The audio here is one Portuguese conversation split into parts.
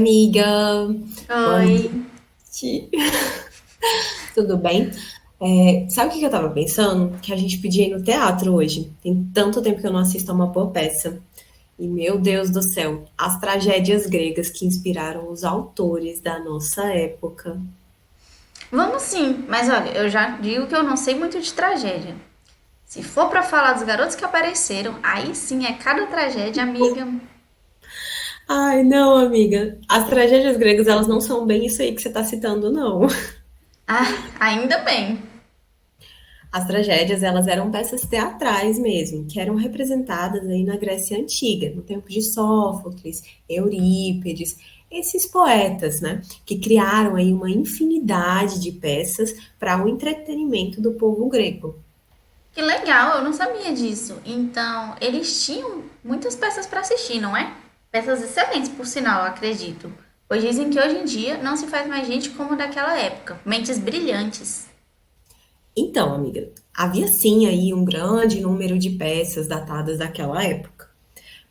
amiga. Boa Oi. noite. Tudo bem? Sabe o que eu tava pensando? Que a gente podia ir no teatro hoje. Tem tanto tempo que eu não assisto a uma boa peça. E, meu Deus do céu, as tragédias gregas que inspiraram os autores da nossa época. Vamos sim, mas olha, eu já digo que eu não sei muito de tragédia. Se for pra falar dos garotos que apareceram, aí sim é cada tragédia, amiga. Ai, não, amiga. As tragédias gregas, elas não são bem isso aí que você tá citando, não. Ah, ainda bem. As tragédias, elas eram peças teatrais mesmo, que eram representadas aí na Grécia Antiga, no tempo de Sófocles, Eurípides, esses poetas, né, que criaram aí uma infinidade de peças para o entretenimento do povo grego. Que legal, eu não sabia disso. Então, eles tinham muitas peças pra assistir, não é? Peças excelentes, por sinal, eu acredito. Pois dizem que hoje em dia não se faz mais gente como daquela época. Mentes brilhantes. Então, amiga, havia sim aí um grande número de peças datadas daquela época.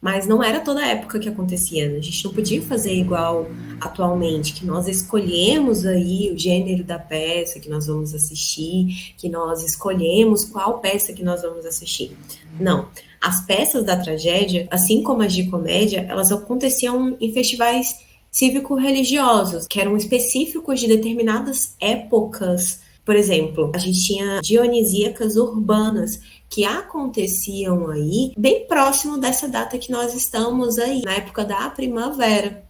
Mas não era toda a época que acontecia, né? A gente não podia fazer igual atualmente, que nós escolhemos aí o gênero da peça que nós vamos assistir, que nós escolhemos qual peça que nós vamos assistir. Não. As peças da tragédia, assim como as de comédia, elas aconteciam em festivais cívico-religiosos, que eram específicos de determinadas épocas. Por exemplo, a gente tinha dionisíacas urbanas, que aconteciam aí bem próximo dessa data que nós estamos aí, na época da primavera,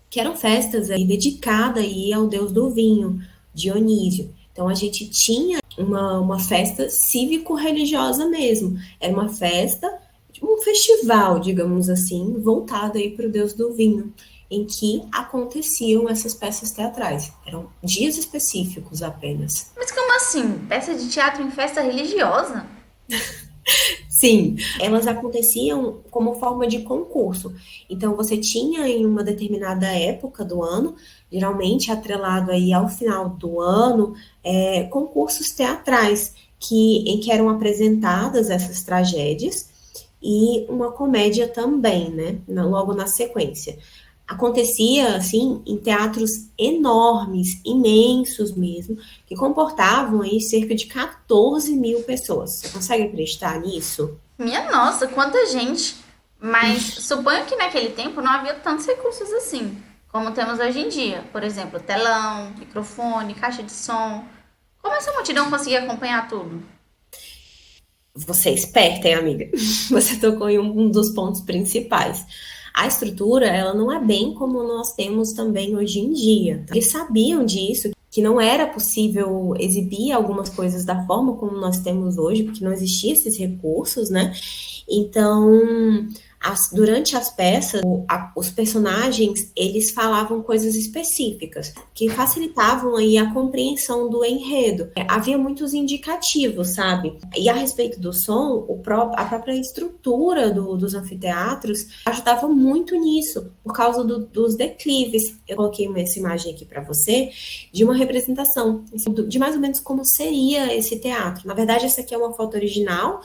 que eram festas aí dedicadas aí ao deus do vinho, Dionísio. Então a gente tinha uma festa cívico-religiosa mesmo. Era uma festa, um festival, digamos assim, voltado aí para o deus do vinho, em que aconteciam essas peças teatrais. Eram dias específicos apenas. Mas como assim? Peça de teatro em festa religiosa? Sim, elas aconteciam como forma de concurso. Então, você tinha em uma determinada época do ano, geralmente atrelado aí ao final do ano, concursos teatrais em que eram apresentadas essas tragédias e uma comédia também, né? Logo na sequência. Acontecia, assim, em teatros enormes, imensos mesmo, que comportavam aí cerca de 14 mil pessoas. Você consegue acreditar nisso? Minha nossa, quanta gente! Mas suponho que naquele tempo não havia tantos recursos assim, como temos hoje em dia. Por exemplo, telão, microfone, caixa de som. Como essa multidão conseguia acompanhar tudo? Você é esperta, hein, amiga? Você tocou em um dos pontos principais. A estrutura, ela não é bem como nós temos também hoje em dia. Eles sabiam disso, que não era possível exibir algumas coisas da forma como nós temos hoje, porque não existiam esses recursos, né? Então, durante as peças, os personagens, eles falavam coisas específicas, que facilitavam aí a compreensão do enredo. Havia muitos indicativos, sabe? E a respeito do som, a própria estrutura dos anfiteatros ajudava muito nisso, por causa dos declives. Eu coloquei essa imagem aqui para você, de uma representação, de mais ou menos como seria esse teatro. Na verdade, essa aqui é uma foto original,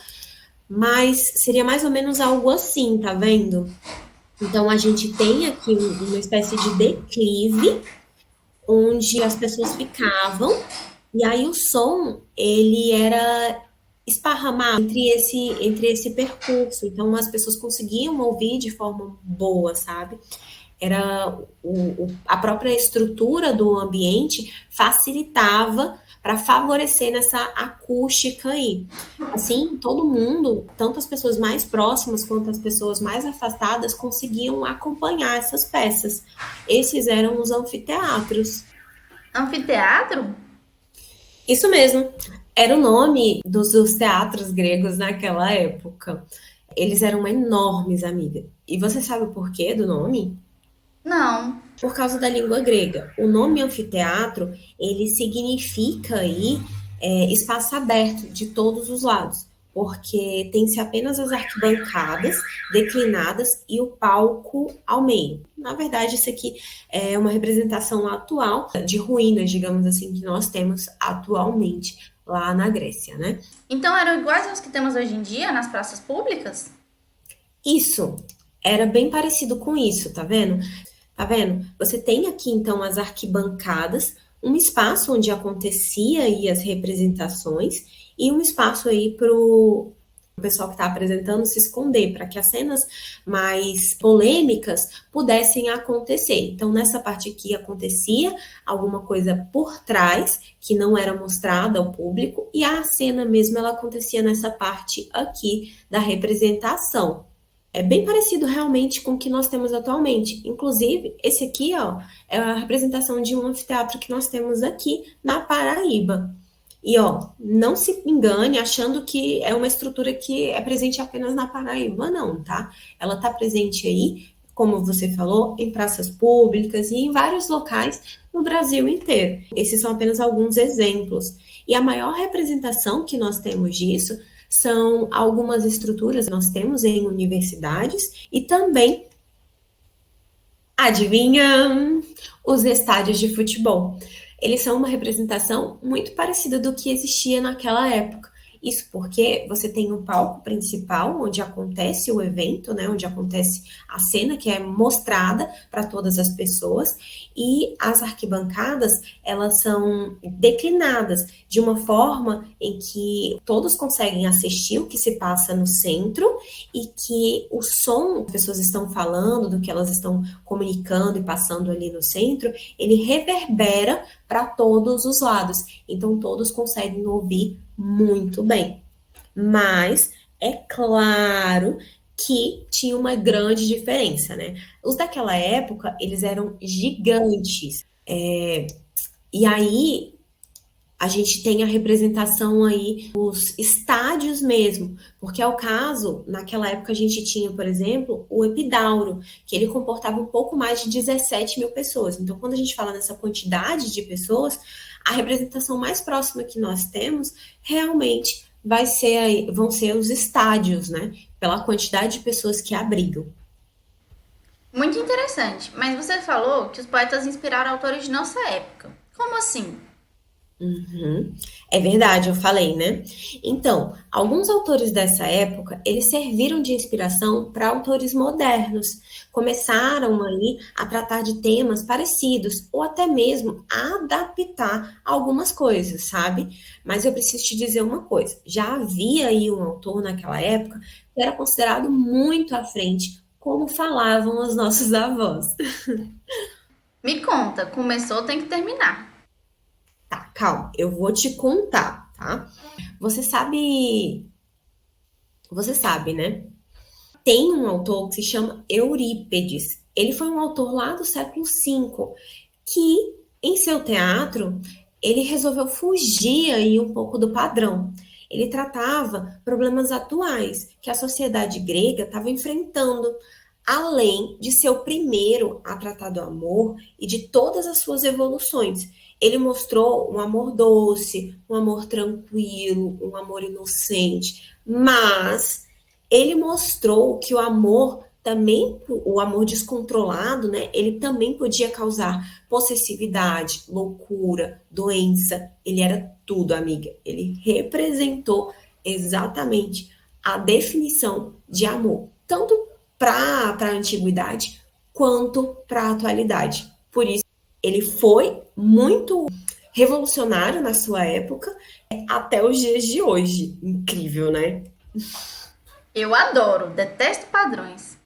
mas seria mais ou menos algo assim, tá vendo? Então a gente tem aqui uma espécie de declive onde as pessoas ficavam e aí o som ele era esparramado entre esse percurso. Então as pessoas conseguiam ouvir de forma boa, sabe? Era a própria estrutura do ambiente facilitava para favorecer nessa acústica aí. Assim, todo mundo, tanto as pessoas mais próximas quanto as pessoas mais afastadas, conseguiam acompanhar essas peças. Esses eram os anfiteatros. Anfiteatro? Isso mesmo, era o nome dos teatros gregos naquela época. Eles eram enormes, amiga. E você sabe o porquê do nome? Não. Por causa da língua grega. O nome anfiteatro, ele significa aí espaço aberto de todos os lados, porque tem-se apenas as arquibancadas declinadas e o palco ao meio. Na verdade, isso aqui é uma representação atual de ruínas, digamos assim, que nós temos atualmente lá na Grécia, né? Então eram iguais aos que temos hoje em dia nas praças públicas? Isso era bem parecido com isso, tá vendo? Tá vendo? Você tem aqui, então, as arquibancadas, um espaço onde acontecia aí as representações e um espaço aí para o pessoal que está apresentando se esconder, para que as cenas mais polêmicas pudessem acontecer. Então, nessa parte aqui acontecia alguma coisa por trás que não era mostrada ao público e a cena mesmo ela acontecia nessa parte aqui da representação. É bem parecido realmente com o que nós temos atualmente. Inclusive, esse aqui, ó, é a representação de um anfiteatro que nós temos aqui na Paraíba. E, ó, não se engane achando que é uma estrutura que é presente apenas na Paraíba, não, tá? Ela tá presente aí, como você falou, em praças públicas e em vários locais no Brasil inteiro. Esses são apenas alguns exemplos. E a maior representação que nós temos disso são algumas estruturas que nós temos em universidades e também, adivinha, os estádios de futebol. Eles são uma representação muito parecida do que existia naquela época. Isso porque você tem um palco principal onde acontece o evento, né, onde acontece a cena que é mostrada para todas as pessoas e as arquibancadas, elas são declinadas de uma forma em que todos conseguem assistir o que se passa no centro e que o som que as pessoas estão falando, do que elas estão comunicando e passando ali no centro, ele reverbera para todos os lados. Então todos conseguem ouvir muito bem. Mas é claro que tinha uma grande diferença, né? Os daquela época, eles eram gigantes. E aí a gente tem a representação aí dos estádios mesmo, porque é o caso, naquela época a gente tinha, por exemplo, o Epidauro, que ele comportava um pouco mais de 17 mil pessoas. Então, quando a gente fala nessa quantidade de pessoas, a representação mais próxima que nós temos realmente vão ser os estádios, né? Pela quantidade de pessoas que abrigam. Muito interessante. Mas você falou que os poetas inspiraram autores de nossa época. Como assim? Uhum. É verdade, eu falei, né? Então, alguns autores dessa época, eles serviram de inspiração para autores modernos. Começaram aí a tratar de temas parecidos ou até mesmo a adaptar algumas coisas, sabe? Mas eu preciso te dizer uma coisa, já havia aí um autor naquela época que era considerado muito à frente, como falavam os nossos avós. Me conta, começou, tem que terminar. Tá, calma, eu vou te contar, tá? Você sabe, você sabe, né? Tem um autor que se chama Eurípedes. Ele foi um autor lá do século V que, em seu teatro, ele resolveu fugir aí um pouco do padrão. Ele tratava problemas atuais que a sociedade grega estava enfrentando, além de ser o primeiro a tratar do amor e de todas as suas evoluções. Ele mostrou um amor doce, um amor tranquilo, um amor inocente, mas ele mostrou que o amor também, o amor descontrolado, né, ele também podia causar possessividade, loucura, doença. Ele era tudo, amiga. Ele representou exatamente a definição de amor, tanto para a antiguidade quanto para a atualidade. Por isso, ele foi muito revolucionário na sua época até os dias de hoje. Incrível, né? Eu adoro, detesto padrões.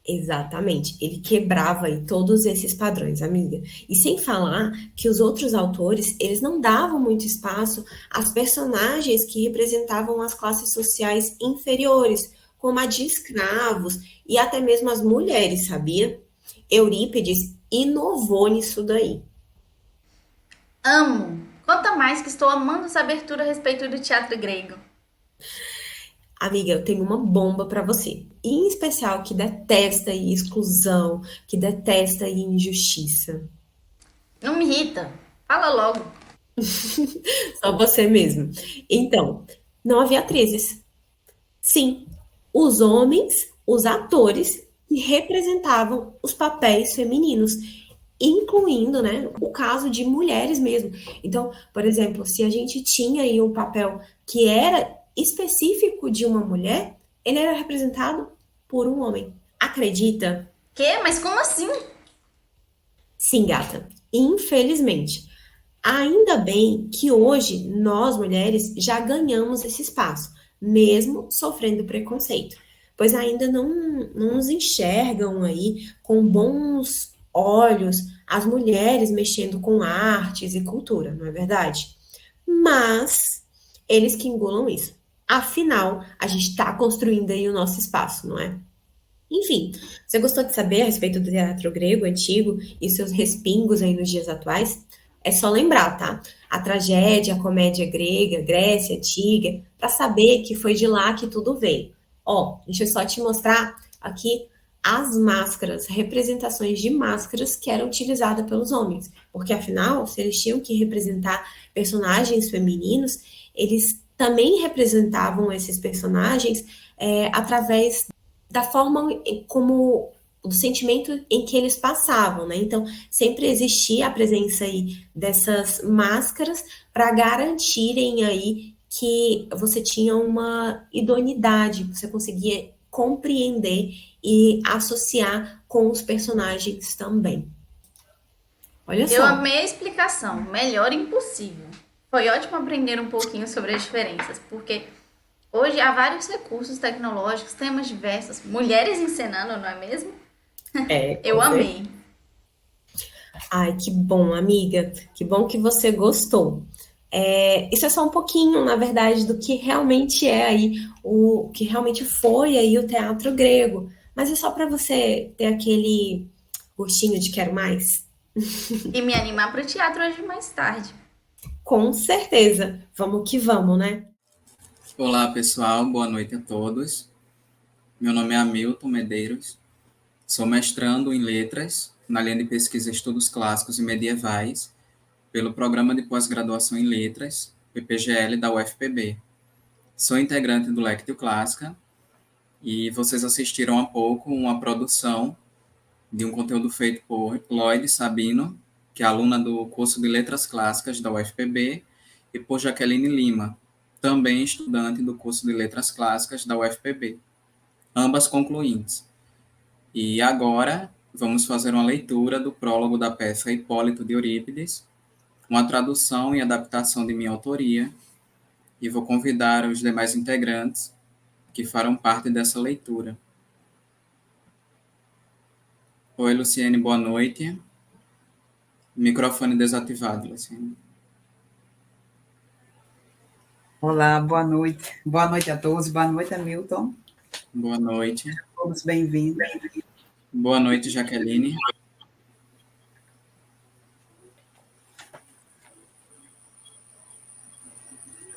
Exatamente, ele quebrava aí todos esses padrões, amiga. E sem falar que os outros autores, eles não davam muito espaço às personagens que representavam as classes sociais inferiores, como a de escravos e até mesmo as mulheres, sabia? Eurípides inovou nisso daí. Amo. Conta mais que estou amando essa abertura a respeito do teatro grego. Amiga, eu tenho uma bomba para você. E em especial que detesta aí exclusão, que detesta aí injustiça. Não me irrita. Fala logo. Só você mesmo. Então, não havia atrizes. Sim, os homens, os atores que representavam os papéis femininos, incluindo, né, o caso de mulheres mesmo. Então, por exemplo, se a gente tinha aí um papel que era específico de uma mulher, ele era representado por um homem. Acredita? Quê? Mas como assim? Sim, gata. Infelizmente. Ainda bem que hoje nós mulheres já ganhamos esse espaço, mesmo sofrendo preconceito, pois ainda não nos enxergam aí com bons olhos as mulheres mexendo com artes e cultura, não é verdade? Mas eles que engolam isso. Afinal, a gente está construindo aí o nosso espaço, não é? Enfim, você gostou de saber a respeito do teatro grego antigo e seus respingos aí nos dias atuais? É só lembrar, tá? A tragédia, a comédia grega, Grécia antiga, para saber que foi de lá que tudo veio. Ó, deixa eu só te mostrar aqui as máscaras, representações de máscaras que eram utilizadas pelos homens. Porque afinal, se eles tinham que representar personagens femininos, eles também representavam esses personagens através da forma como do sentimento em que eles passavam, né? Então, sempre existia a presença aí dessas máscaras para garantirem aí que você tinha uma idoneidade, você conseguia compreender e associar com os personagens também. Olha Eu só. amei a explicação, melhor impossível. Foi ótimo aprender um pouquinho sobre as diferenças, porque hoje há vários recursos tecnológicos, temas diversos, mulheres encenando, não é mesmo? Com Eu certeza. amei. Ai, que bom, amiga. Que bom que você gostou. Isso é só um pouquinho, na verdade, do que realmente é aí o que realmente foi aí o teatro grego. Mas é só para você ter aquele gostinho de quero mais. E me animar para o teatro hoje mais tarde. Com certeza. Vamos que vamos, né? Olá, pessoal. Boa noite a todos. Meu nome é Hamilton Medeiros. Sou mestrando em Letras na linha de pesquisa Estudos Clássicos e Medievais pelo Programa de Pós-Graduação em Letras, PPGL da UFPB. Sou integrante do Lectio Clássica e vocês assistiram há pouco uma produção de um conteúdo feito por Lloyd Sabino, que é aluna do curso de Letras Clássicas da UFPB, e por Jaqueline Lima, também estudante do curso de Letras Clássicas da UFPB, ambas concluintes. E agora vamos fazer uma leitura do prólogo da peça Hipólito de Eurípides, uma tradução e adaptação de minha autoria, e vou convidar os demais integrantes que farão parte dessa leitura. Oi, Luciene, boa noite. Microfone desativado, Luciene. Olá, boa noite. Boa noite a todos. Boa noite, Hamilton. Boa noite. Todos bem-vindos. Boa noite, Jaqueline.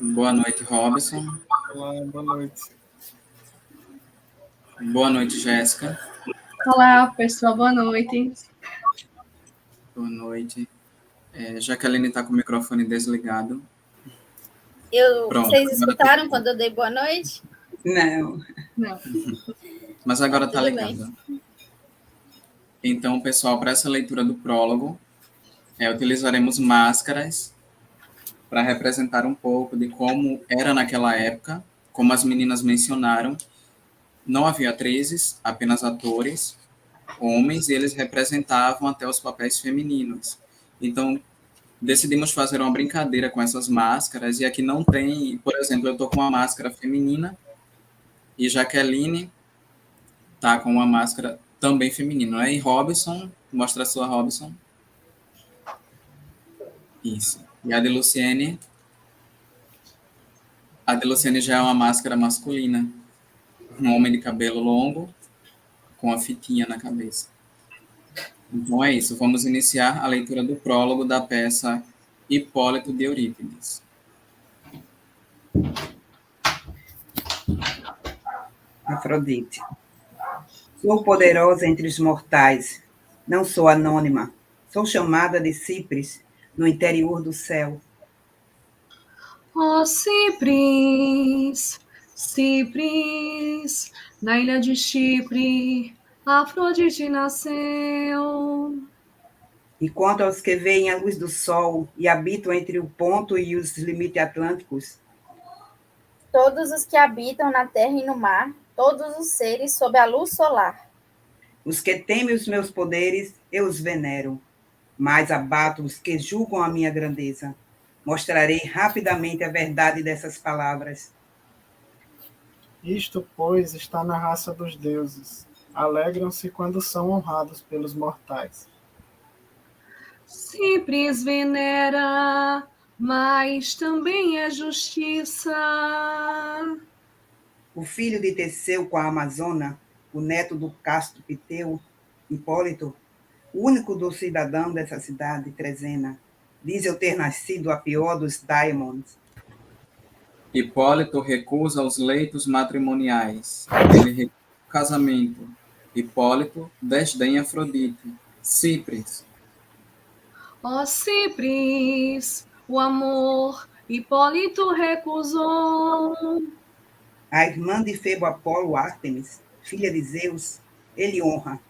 Boa noite, Robson. Olá, boa noite. Boa noite, Jéssica. Olá, pessoal, boa noite. Boa noite. Jaqueline está com o microfone desligado. Pronto. Vocês escutaram quando eu dei boa noite? Não. Mas agora está Tudo ligado. Então, pessoal, para essa leitura do prólogo, utilizaremos máscaras para representar um pouco de como era naquela época. Como as meninas mencionaram, não havia atrizes, apenas atores, homens, e eles representavam até os papéis femininos. Então, decidimos fazer uma brincadeira com essas máscaras, e aqui não tem, por exemplo, eu estou com uma máscara feminina, e Jaqueline está com uma máscara também feminina, né? E Robson, mostra a sua, Robson. Isso. E a de Luciene já é uma máscara masculina, um homem de cabelo longo, com a fitinha na cabeça. Então é isso, vamos iniciar a leitura do prólogo da peça Hipólito de Eurípides. Afrodite. Sou poderosa entre os mortais, não sou anônima. Sou chamada de Cipres, no interior do céu. Ó Cipris, Cipris, na ilha de Chipre, Afrodite nasceu. E quanto aos que veem a luz do sol e habitam entre o ponto e os limites atlânticos, Todos os que habitam na terra e no mar, todos os seres sob a luz solar. os que temem os meus poderes, eu os venero. mas abato os que julgam a minha grandeza. Mostrarei rapidamente a verdade dessas palavras. Isto, pois, está na raça dos deuses. Alegram-se quando são honrados pelos mortais. Cipres venera, mas também é justiça. O filho de Teseu com a Amazona, o neto do casto Piteu, Hipólito, o único do cidadão dessa cidade, Trezena, diz eu ter nascido a pior dos Daimons. Hipólito recusa os leitos matrimoniais. Ele recusa o casamento. Hipólito desdenha Afrodite. Cipres. Ó Cipres, o amor Hipólito recusou. A irmã de Febo Apolo, Ártemis, filha de Zeus, ele honra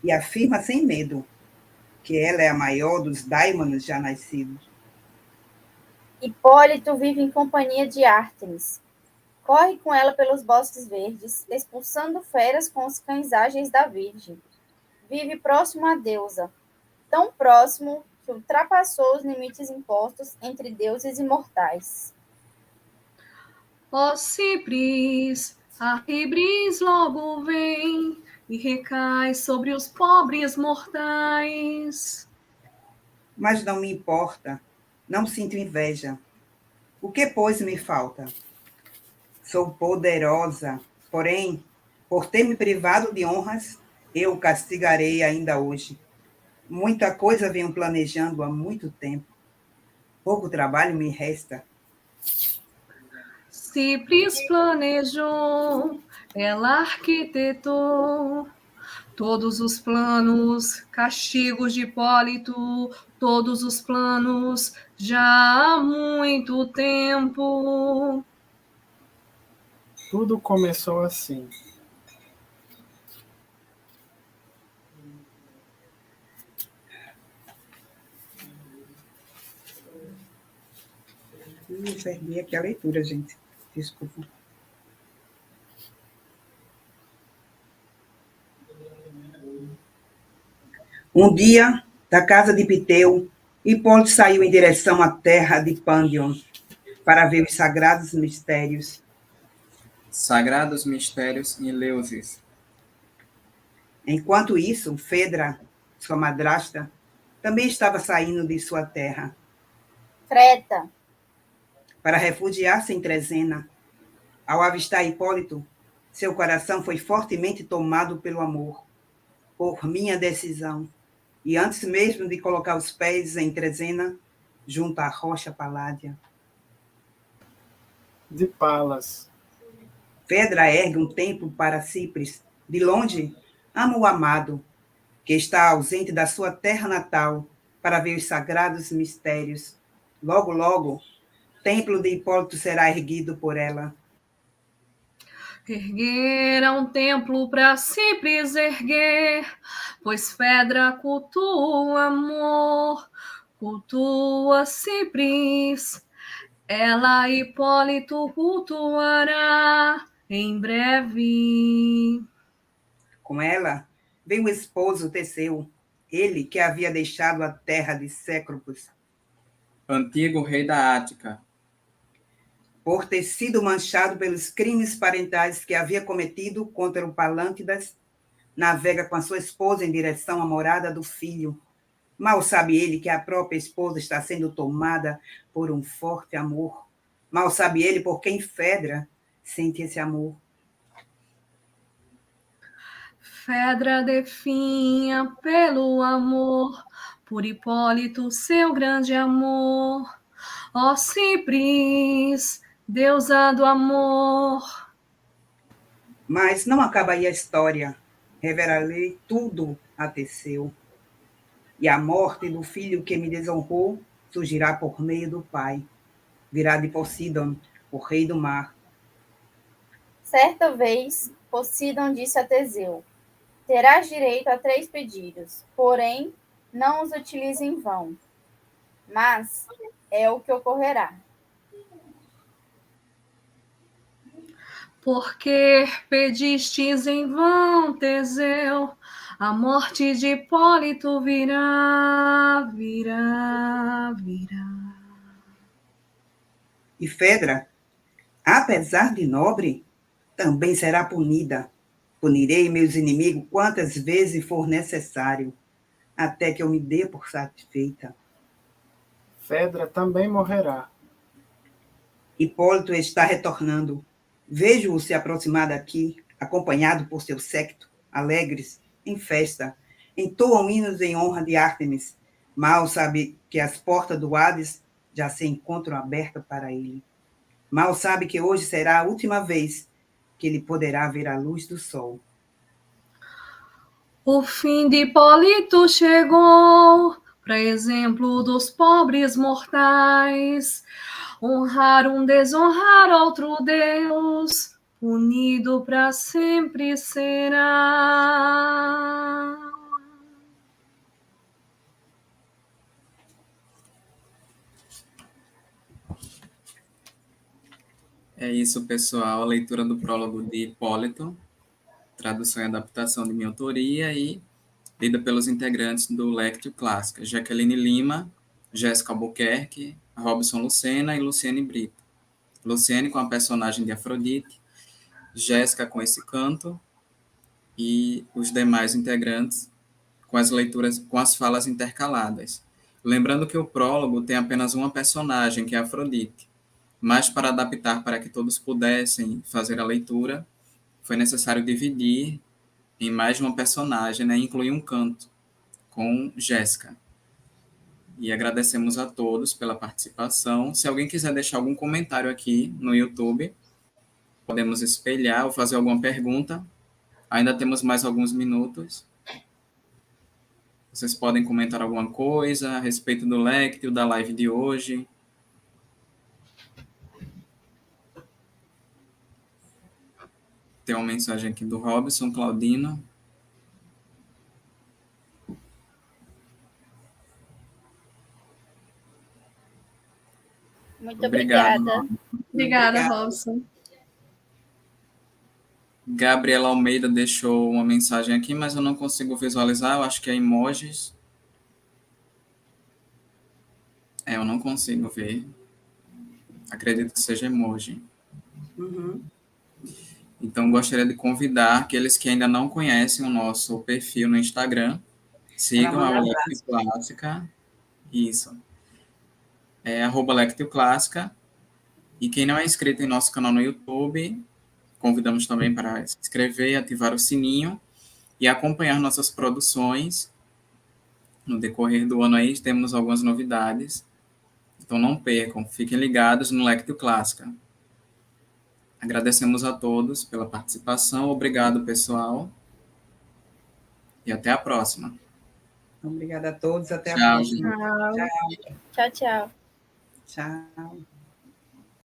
e afirma sem medo que ela é a maior dos Daimonos já nascidos. Hipólito vive em companhia de Ártemis. Corre com ela pelos bosques verdes, expulsando feras com os cães ágeis da Virgem. Vive próximo à deusa, tão próximo que ultrapassou os limites impostos entre deuses e mortais. Ó Cipres, a Ibris logo vem e recai sobre os pobres mortais. Mas não me importa, não sinto inveja. O que, pois, me falta? Sou poderosa, porém, por ter me privado de honras, eu o castigarei ainda hoje. Muita coisa venho planejando há muito tempo. Pouco trabalho me resta. Cipres planejou, ela arquitetou todos os planos, castigos de Hipólito, todos os planos, já há muito tempo. Tudo começou assim. Eu perdi aqui a leitura, gente. Desculpa. Um dia, da casa de Piteu, Hipólito saiu em direção à terra de Pândion para ver os sagrados mistérios. Sagrados mistérios em Eleusis. Enquanto isso, Fedra, sua madrasta, também estava saindo de sua terra Creta, para refugiar-se em Trezena. Ao avistar Hipólito, seu coração foi fortemente tomado pelo amor, por minha decisão. E antes mesmo de colocar os pés em Trezena, junto à rocha Paládia, De Palas. Fedra ergue um templo para Cipres. De longe, ama o amado, que está ausente da sua terra natal, para ver os sagrados mistérios. Logo, logo, templo de Hipólito será erguido por ela. Ergueram um templo para Cipres erguer, pois Fedra cultua amor, cultua Cipres. Ela Hipólito cultuará em breve. Com ela, veio o esposo Teseu, ele que havia deixado a terra de Cécropos, Antigo rei da Ática. por ter sido manchado pelos crimes parentais que havia cometido contra o Palântidas, navega com a sua esposa em direção à morada do filho. Mal sabe ele que a própria esposa está sendo tomada por um forte amor. Mal sabe ele por quem Fedra sente esse amor. Fedra definha pelo amor, por Hipólito seu grande amor. Ó Cipres, deusa do amor. Mas não acaba aí a história. Revelarei tudo a Teseu. E a morte do filho que me desonrou surgirá por meio do pai. Virá de Poseidon, o rei do mar. certa vez, Poseidon disse a Teseu: terás direito a 3 pedidos, porém, não os utilize em vão. Mas é o que ocorrerá. Porque pedistes em vão, Teseu, A morte de Hipólito virá, virá, virá. E Fedra, apesar de nobre, também será punida. Punirei meus inimigos quantas vezes for necessário, até que eu me dê por satisfeita. Fedra também morrerá. Hipólito está retornando. Vejo-o se aproximar daqui, acompanhado por seu séquito, alegres, em festa. Entoam hinos em honra de Ártemis. Mal sabe que as portas do Hades já se encontram abertas para ele. Mal sabe que hoje será a última vez que ele poderá ver a luz do sol. O fim de Hipólito chegou, para exemplo dos pobres mortais. Honrar um, desonrar outro Deus, unido para sempre será. É isso, pessoal. A leitura do prólogo de Hipólito, tradução e adaptação de minha autoria e lida pelos integrantes do Lectio Clássica, Jaqueline Lima, Jéssica Albuquerque, Robson Lucena e Luciene Brito. Luciene com a personagem de Afrodite, Jéssica com esse canto e os demais integrantes com as leituras, com as falas intercaladas. Lembrando que o prólogo tem apenas uma personagem, que é Afrodite, mas para adaptar para que todos pudessem fazer a leitura, foi necessário dividir em mais de uma personagem, né, e incluir um canto com Jéssica. E agradecemos a todos pela participação. Se alguém quiser deixar algum comentário aqui no YouTube, podemos espelhar ou fazer alguma pergunta. Ainda temos mais alguns minutos. Vocês podem comentar alguma coisa a respeito do Lectio, da live de hoje. Tem uma mensagem aqui do Robson Claudino. Muito Obrigado. obrigada. Obrigada, Obrigada. Robson. Gabriela Almeida deixou uma mensagem aqui, mas eu não consigo visualizar. Eu acho que é emojis. Eu não consigo ver. Acredito que seja emoji. Uhum. Então, gostaria de convidar aqueles que ainda não conhecem o nosso perfil no Instagram, sigam a Lectio Clássica. Isso. É @Lectio Clássica. E quem não é inscrito em nosso canal no YouTube, convidamos também para se inscrever, ativar o sininho e acompanhar nossas produções. No decorrer do ano aí temos algumas novidades. Então não percam, fiquem ligados no Lectio Clássica. Agradecemos a todos pela participação. Obrigado, pessoal. E até a próxima. Obrigada a todos. Até a Tchau, próxima. Tchau. Tchau, tchau. Tchau.